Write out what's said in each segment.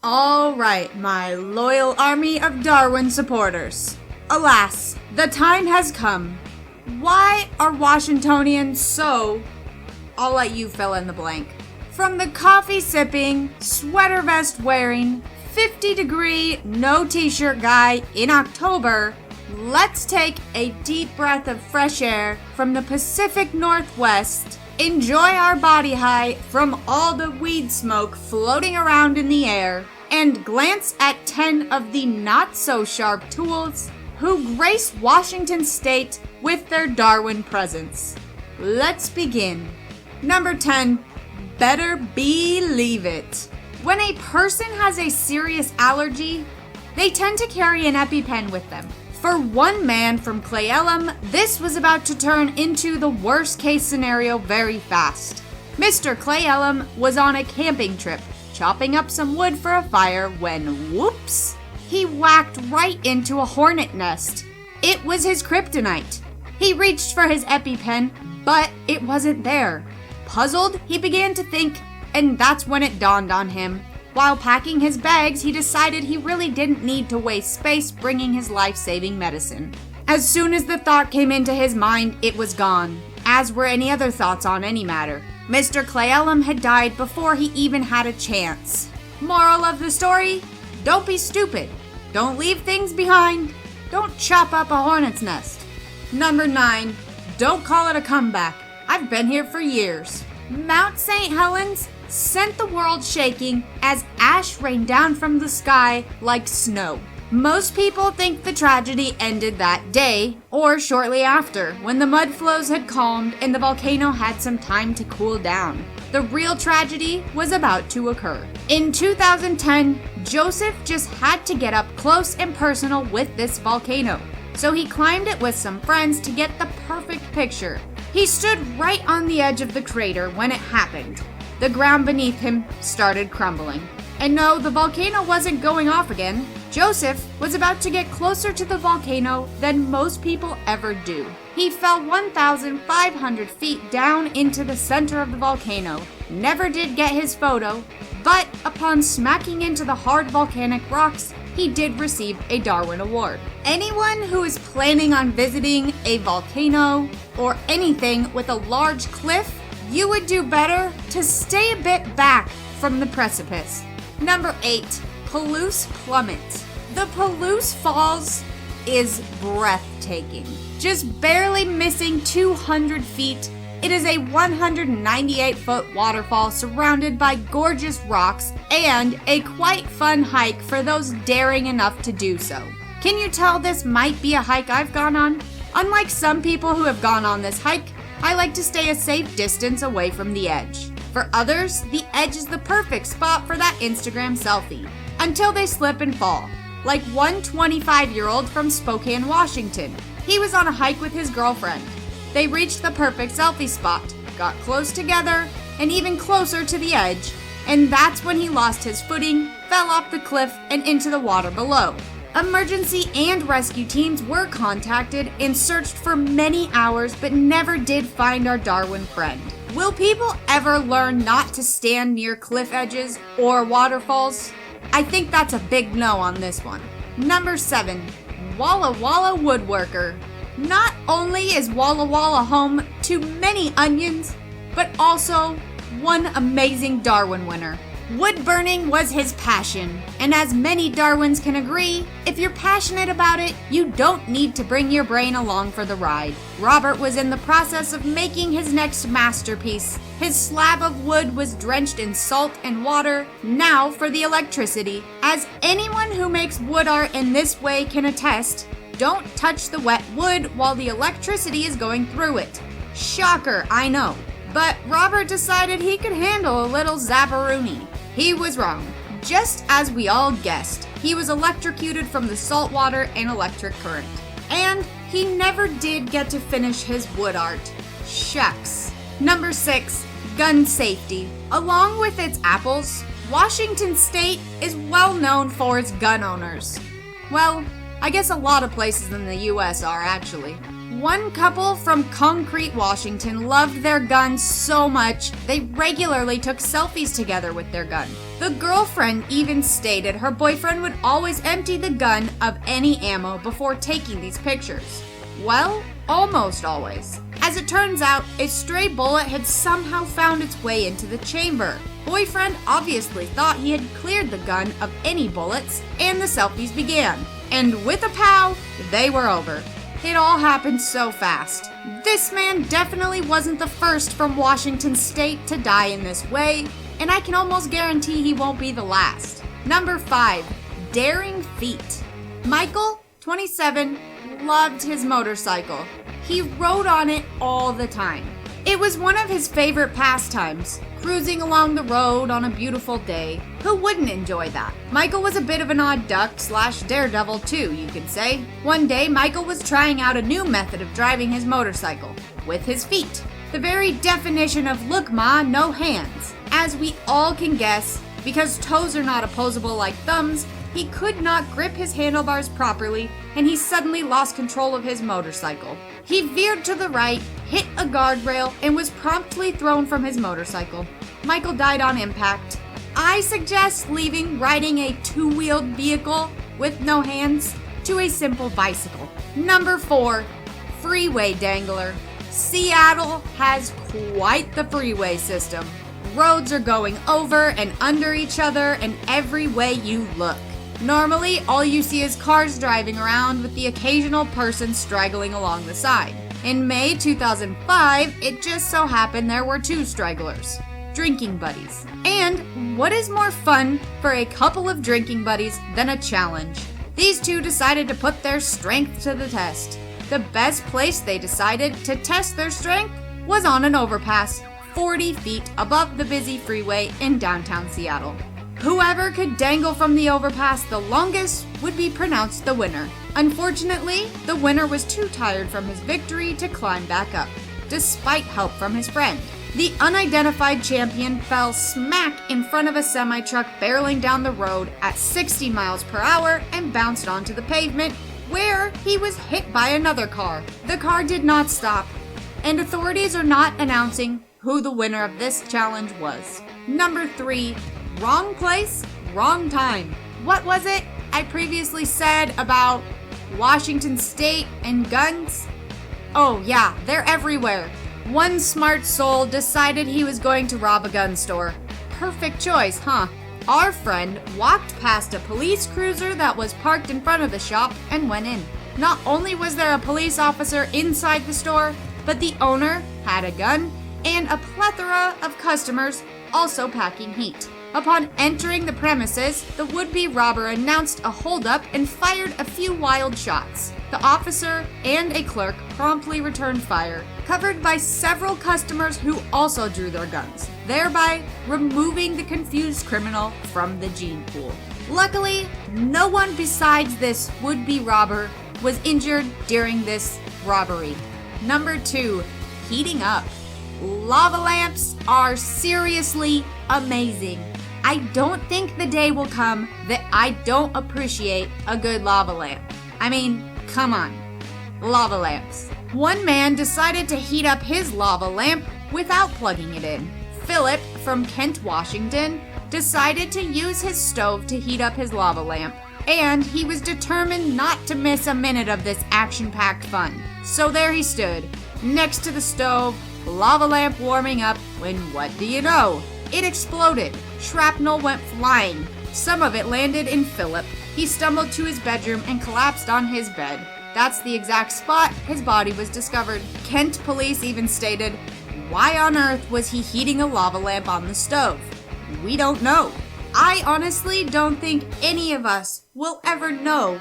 All right, my loyal army of Darwin supporters. Alas, the time has come. Why are Washingtonians so... I'll let you fill in the blank. From the coffee sipping, sweater vest wearing, 50-degree, no t-shirt guy in October, let's take a deep breath of fresh air from the Pacific Northwest, enjoy our body high from all the weed smoke floating around in the air, and glance at 10 of the not-so-sharp tools who grace Washington State with their Darwin presence. Let's begin. Number 10, better believe it. When a person has a serious allergy, they tend to carry an EpiPen with them. For one man from Cle Elum, this was about to turn into the worst case scenario very fast. Mr. Cle Elum was on a camping trip, chopping up some wood for a fire when, whoops, he whacked right into a hornet nest. It was his kryptonite. He reached for his EpiPen, but it wasn't there. Puzzled, he began to think, and that's when it dawned on him. While packing his bags, he decided he really didn't need to waste space bringing his life-saving medicine. As soon as the thought came into his mind, it was gone, as were any other thoughts on any matter. Mr. Cle Elum had died before he even had a chance. Moral of the story? Don't be stupid. Don't leave things behind. Don't chop up a hornet's nest. Number 9, don't call it a comeback. I've been here for years. Mount St. Helens sent the world shaking as ash rained down from the sky like snow. Most people think the tragedy ended that day, or shortly after, when the mud flows had calmed and the volcano had some time to cool down. The real tragedy was about to occur. In 2010, Joseph just had to get up close and personal with this volcano, so he climbed it with some friends to get the perfect picture. He stood right on the edge of the crater when it happened. The ground beneath him started crumbling. And no, the volcano wasn't going off again. Joseph was about to get closer to the volcano than most people ever do. He fell 1,500 feet down into the center of the volcano, never did get his photo, but upon smacking into the hard volcanic rocks, he did receive a Darwin Award. Anyone who is planning on visiting a volcano or anything with a large cliff, you would do better to stay a bit back from the precipice. Number 8, Palouse Plummet. The Palouse Falls is breathtaking. Just barely missing 200 feet, it is a 198-foot waterfall surrounded by gorgeous rocks and a quite fun hike for those daring enough to do so. Can you tell this might be a hike I've gone on? Unlike some people who have gone on this hike, I like to stay a safe distance away from the edge. For others, the edge is the perfect spot for that Instagram selfie, until they slip and fall. Like one 25-year-old from Spokane, Washington. He was on a hike with his girlfriend. They reached the perfect selfie spot, got close together, and even closer to the edge, and that's when he lost his footing, fell off the cliff, and into the water below. Emergency and rescue teams were contacted and searched for many hours but never did find our Darwin friend. Will people ever learn not to stand near cliff edges or waterfalls? I think that's a big no on this one. Number 7, Walla Walla Woodworker. Not only is Walla Walla home to many onions, but also one amazing Darwin winner. Wood burning was his passion, and as many Darwins can agree, if you're passionate about it, you don't need to bring your brain along for the ride. Robert was in the process of making his next masterpiece. His slab of wood was drenched in salt and water. Now for the electricity. As anyone who makes wood art in this way can attest, don't touch the wet wood while the electricity is going through it. Shocker, I know. But Robert decided he could handle a little zapparoonie. He was wrong. Just as we all guessed, he was electrocuted from the salt water and electric current. And he never did get to finish his wood art. Shucks. Number 6, gun safety. Along with its apples, Washington State is well known for its gun owners. Well, I guess a lot of places in the US are actually. One couple from Concrete, Washington loved their gun so much they regularly took selfies together with their gun. The girlfriend even stated her boyfriend would always empty the gun of any ammo before taking these pictures. Well, almost always. As it turns out, a stray bullet had somehow found its way into the chamber. Boyfriend obviously thought he had cleared the gun of any bullets, and the selfies began. And with a pow, they were over. It all happened so fast. This man definitely wasn't the first from Washington State to die in this way, and I can almost guarantee he won't be the last. Number 5, daring feat. Michael, 27, loved his motorcycle. He rode on it all the time. It was one of his favorite pastimes, cruising along the road on a beautiful day. Who wouldn't enjoy that? Michael was a bit of an odd duck / daredevil too, you could say. One day, Michael was trying out a new method of driving his motorcycle, with his feet. The very definition of look ma, no hands. As we all can guess, because toes are not opposable like thumbs, he could not grip his handlebars properly, and he suddenly lost control of his motorcycle. He veered to the right, hit a guardrail, and was promptly thrown from his motorcycle. Michael died on impact. I suggest leaving riding a two-wheeled vehicle with no hands to a simple bicycle. Number 4, freeway dangler. Seattle has quite the freeway system. Roads are going over and under each other in every way you look. Normally, all you see is cars driving around with the occasional person straggling along the side. In May 2005, it just so happened there were 2 stragglers, drinking buddies. And what is more fun for a couple of drinking buddies than a challenge? These 2 decided to put their strength to the test. The best place they decided to test their strength was on an overpass 40 feet above the busy freeway in downtown Seattle. Whoever could dangle from the overpass the longest would be pronounced the winner. Unfortunately, the winner was too tired from his victory to climb back up, despite help from his friend. The unidentified champion fell smack in front of a semi-truck barreling down the road at 60 miles per hour and bounced onto the pavement, where he was hit by another car. The car did not stop, and authorities are not announcing who the winner of this challenge was. Number 3, wrong place, wrong time. What was it I previously said about Washington State and guns? Oh yeah, they're everywhere. One smart soul decided he was going to rob a gun store. Perfect choice, huh? Our friend walked past a police cruiser that was parked in front of the shop and went in. Not only was there a police officer inside the store, but the owner had a gun and a plethora of customers also packing heat. Upon entering the premises, the would-be robber announced a holdup and fired a few wild shots. The officer and a clerk promptly returned fire, covered by several customers who also drew their guns, thereby removing the confused criminal from the gene pool. Luckily, no one besides this would-be robber was injured during this robbery. Number 2, heating up. Lava lamps are seriously amazing. I don't think the day will come that I don't appreciate a good lava lamp. I mean, come on. Lava lamps. One man decided to heat up his lava lamp without plugging it in. Philip from Kent, Washington, decided to use his stove to heat up his lava lamp, and he was determined not to miss a minute of this action-packed fun. So there he stood, next to the stove, lava lamp warming up, when what do you know? It exploded. Shrapnel went flying. Some of it landed in Philip. He stumbled to his bedroom and collapsed on his bed. That's the exact spot his body was discovered. Kent police even stated, why on earth was he heating a lava lamp on the stove? We don't know. I honestly don't think any of us will ever know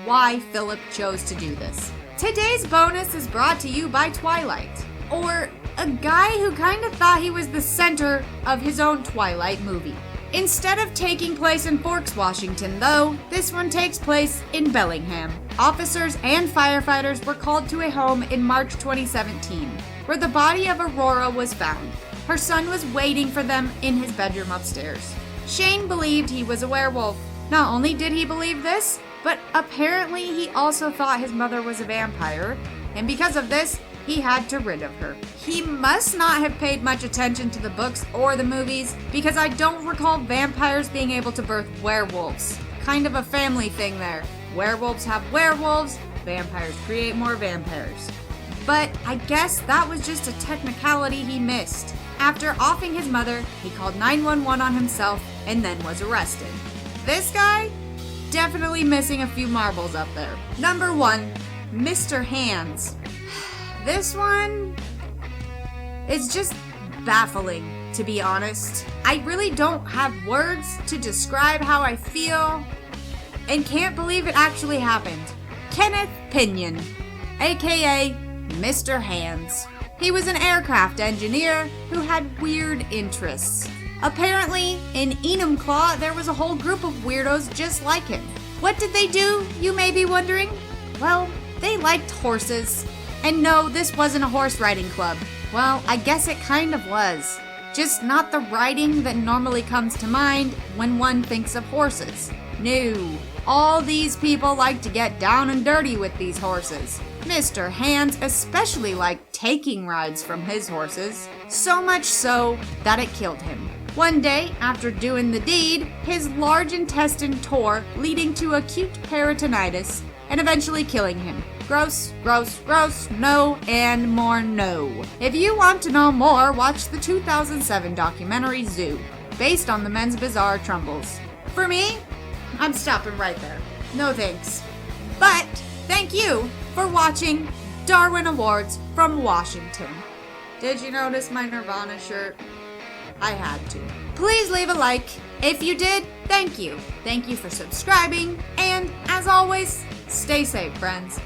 why Philip chose to do this. Today's bonus is brought to you by Twilight, or a guy who kind of thought he was the center of his own Twilight movie. Instead of taking place in Forks, Washington, though, this one takes place in Bellingham. Officers and firefighters were called to a home in March 2017, where the body of Aurora was found. Her son was waiting for them in his bedroom upstairs. Shane believed he was a werewolf. Not only did he believe this, but apparently he also thought his mother was a vampire, and because of this, he had to rid of her. He must not have paid much attention to the books or the movies, because I don't recall vampires being able to birth werewolves. Kind of a family thing there. Werewolves have werewolves, vampires create more vampires. But I guess that was just a technicality he missed. After offing his mother, he called 911 on himself and then was arrested. This guy? Definitely missing a few marbles up there. Number 1, Mr. Hands. This one is just baffling, to be honest. I really don't have words to describe how I feel and can't believe it actually happened. Kenneth Pinion, aka Mr. Hands. He was an aircraft engineer who had weird interests. Apparently, in Enumclaw, there was a whole group of weirdos just like him. What did they do, you may be wondering? Well, they liked horses. And no, this wasn't a horse riding club. Well, I guess it kind of was. Just not the riding that normally comes to mind when one thinks of horses. No, all these people like to get down and dirty with these horses. Mr. Hands especially liked taking rides from his horses, so much so that it killed him. One day, after doing the deed, his large intestine tore, leading to acute peritonitis and eventually killing him. Gross, gross, gross, no, and more no. If you want to know more, watch the 2007 documentary Zoo, based on the men's bizarre trumbles. For me, I'm stopping right there. No thanks. But thank you for watching Darwin Awards from Washington. Did you notice my Nirvana shirt? I had to. Please leave a like. If you did, thank you. Thank you for subscribing, and as always, stay safe, friends.